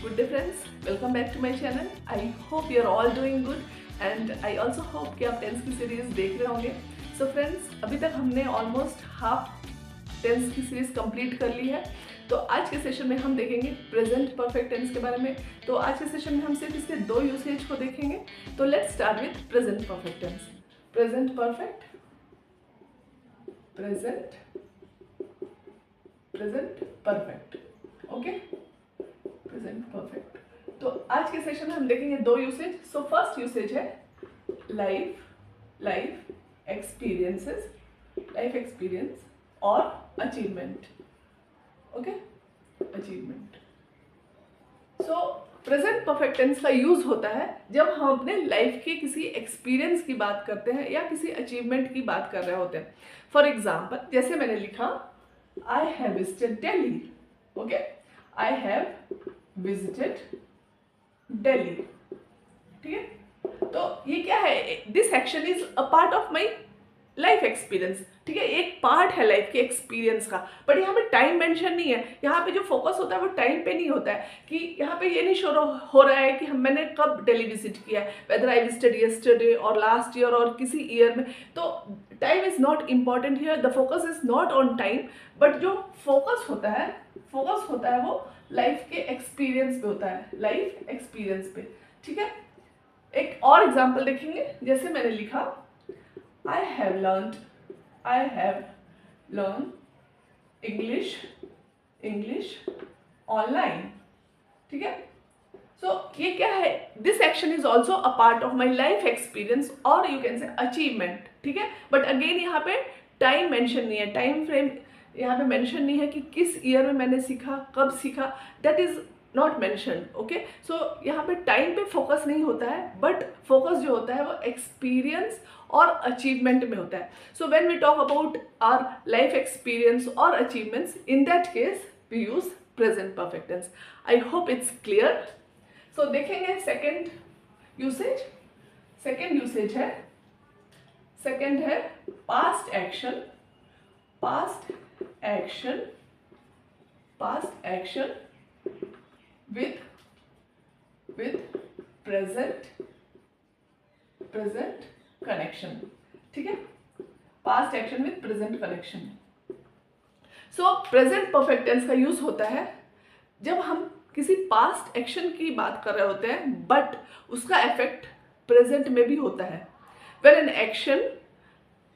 Good day friends, welcome back to my channel. I hope you are all doing good and I also hope कि आप tense की series देख रहे होंगे. So friends, अभी तक हमने ऑलमोस्ट हाफ टेंस की सीरीज कंप्लीट कर ली है. तो आज के सेशन में हम देखेंगे प्रेजेंट परफेक्ट टेंस के बारे में. तो आज के सेशन में हम सिर्फ इसके दो यूसेज को देखेंगे. तो let's start with present perfect tense. Present perfect, present perfect. Okay, present perfect. तो आज के सेशन में हम देखेंगे दो यूसेज. सो फर्स्ट यूसेज है लाइफ एक्सपीरियंस और achievement. Okay, achievement. So present perfect tense का यूज होता है जब हम अपने लाइफ के किसी एक्सपीरियंस की बात करते हैं या किसी अचीवमेंट की बात कर रहे होते हैं. फॉर एग्जाम्पल, जैसे मैंने लिखा I have visited Delhi. Okay, I have visited Delhi. ठीक है, तो ये क्या है? This action is a part of my life experience. ठीक है, एक पार्ट है लाइफ के एक्सपीरियंस का. बट यहाँ पे टाइम मेंशन नहीं है. यहाँ पे जो फोकस होता है वो टाइम पे नहीं होता है. कि यहाँ पे ये नहीं शो हो रहा है कि मैंने कब दिल्ली विजिट किया है, वेदर आई विजिटेड यस्टरडे और लास्ट ईयर और किसी ईयर में. तो time is not important here. The focus is not on time, but जो फोकस होता है वो लाइफ के एक्सपीरियंस पे होता है, लाइफ एक्सपीरियंस पे. ठीक है, एक और एग्जाम्पल देखेंगे. जैसे मैंने लिखा I have learned English online. ठीक है, सो ये क्या है? This action is also a part of my life experience और यू कैन से अचीवमेंट. ठीक है, बट अगेन यहाँ पे टाइम मेंशन नहीं है, टाइम फ्रेम यहाँ पे मेंशन नहीं है कि किस ईयर में मैंने सीखा, कब सीखा. That is not mention. Okay, so यहाँ पे टाइम पे फोकस नहीं होता है, बट फोकस जो होता है वो एक्सपीरियंस और अचीवमेंट में होता है. So when we talk about our life experience और achievements, in that case we use present perfect tense. I hope it's clear. So देखेंगे सेकेंड यूसेज. सेकेंड है past action with present connection. ठीक है, past action with present connection. So present perfect tense का use होता है जब हम किसी पास्ट एक्शन की बात कर रहे होते हैं बट उसका इफेक्ट प्रेजेंट में भी होता है. When an action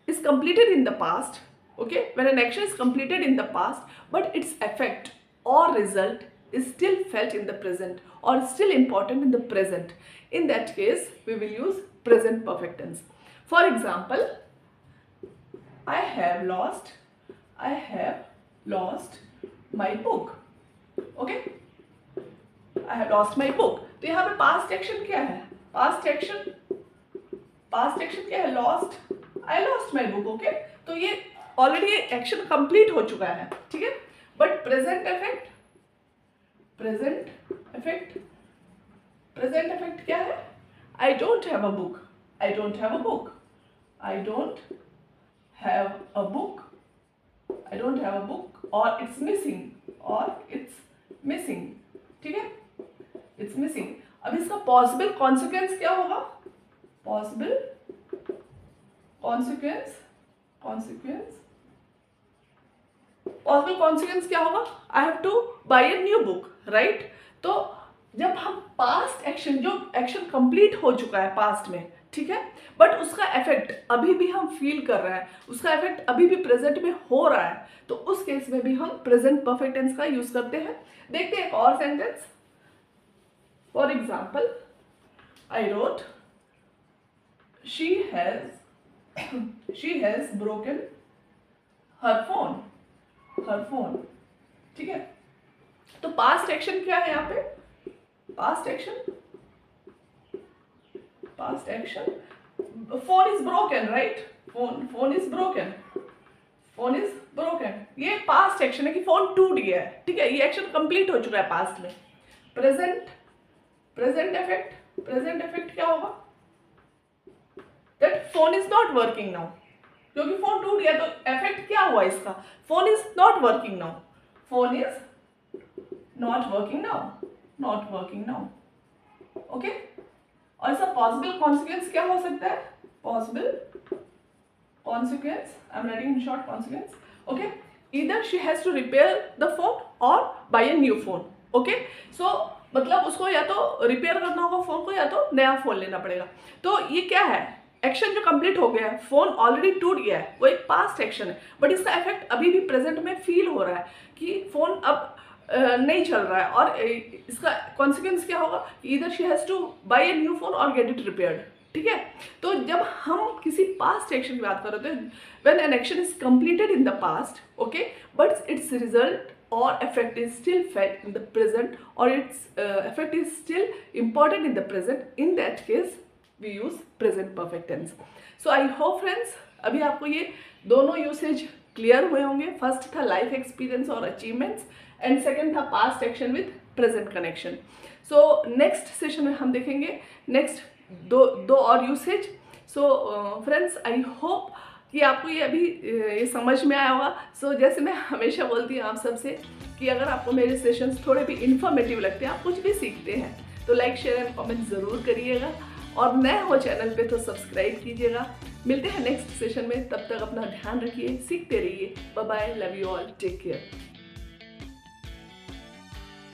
is completed in the past, okay, when an action is completed in the past but its effect or result is still felt in the present or still important in the present, in that case we will use present perfect tense. For example, I have lost my book. okay, I have lost my book. तो यहाँ पे past action क्या है? Past action क्या है? I lost my book. Okay, तो ये already action complete हो चुका है. ठीक है, बट प्रेजेंट इफेक्ट क्या है? I don't have a book or it's missing. ठीक है, it's missing. अब इसका पॉसिबल कॉन्सिक्वेंस क्या होगा? पॉसिबल कॉन्सिक्वेंस क्या होगा? I have to buy a new book, right? तो जब हम पास्ट एक्शन, जो एक्शन कंप्लीट हो चुका है पास्ट में, ठीक है, बट उसका इफेक्ट अभी भी हम फील कर रहे हैं, उसका इफेक्ट अभी भी प्रेजेंट में हो रहा है, तो उस केस में भी हम प्रेजेंट परफेक्ट टेंस का यूज करते हैं. देखते हैं एक और sentence. For example, I wrote she has broken her phone. ठीक है, तो पास्ट एक्शन क्या है यहाँ पे? Past action phone is broken, right? Phone is broken. ये पास्ट एक्शन है कि फोन टूट गया है. ठीक है, ये एक्शन कंप्लीट हो चुका है पास्ट में. प्रेजेंट इफेक्ट क्या होगा? That phone is not working now. क्योंकि फोन टूट गया तो इफेक्ट क्या हुआ इसका? Phone is not working now. Phone is not working now. Not working now, okay. और इसका पॉसिबल कॉन्सिक्वेंस क्या हो सकता है? Possible consequence, I am writing in short consequence, okay, either she has to repair the phone और buy a new phone, okay. So मतलब उसको या तो रिपेयर करना होगा फोन को, या तो नया फोन लेना पड़ेगा। तो ये क्या है, एक्शन जो कंप्लीट हो गया है, फोन ऑलरेडी टूट गया है, वो एक पास्ट एक्शन है, बट इसका इफेक्ट अभी भी प्रेजेंट में फील हो रहा है कि फोन अब नहीं चल रहा है। और इसका कॉन्सिक्वेंस क्या होगा, either she has to buy a new phone और गेट इट रिपेयर्ड, ठीक है। तो जब हम किसी पास्ट एक्शन की बात कर रहे थे, when an action is completed in the past, okay, but it's result or effect is still felt in the present, or its effect is still important in the present, in that case we use present perfect tense. So I hope friends अभी आपको ये दोनों usage clear हुए होंगे। First था life experience और achievements, and second था past action with present connection. So next session में हम देखेंगे नेक्स्ट दो और usage. So friends I hope कि आपको ये अभी ये समझ में आया होगा। सो जैसे मैं हमेशा बोलती हूँ आप सबसे कि अगर आपको मेरे सेशंस थोड़े भी इन्फॉर्मेटिव लगते हैं, आप कुछ भी सीखते हैं, तो लाइक शेयर एंड कमेंट ज़रूर करिएगा, और नए हो चैनल पे तो सब्सक्राइब कीजिएगा। मिलते हैं नेक्स्ट सेशन में, तब तक अपना ध्यान रखिए, सीखते रहिए। Bye bye, love you all, take care.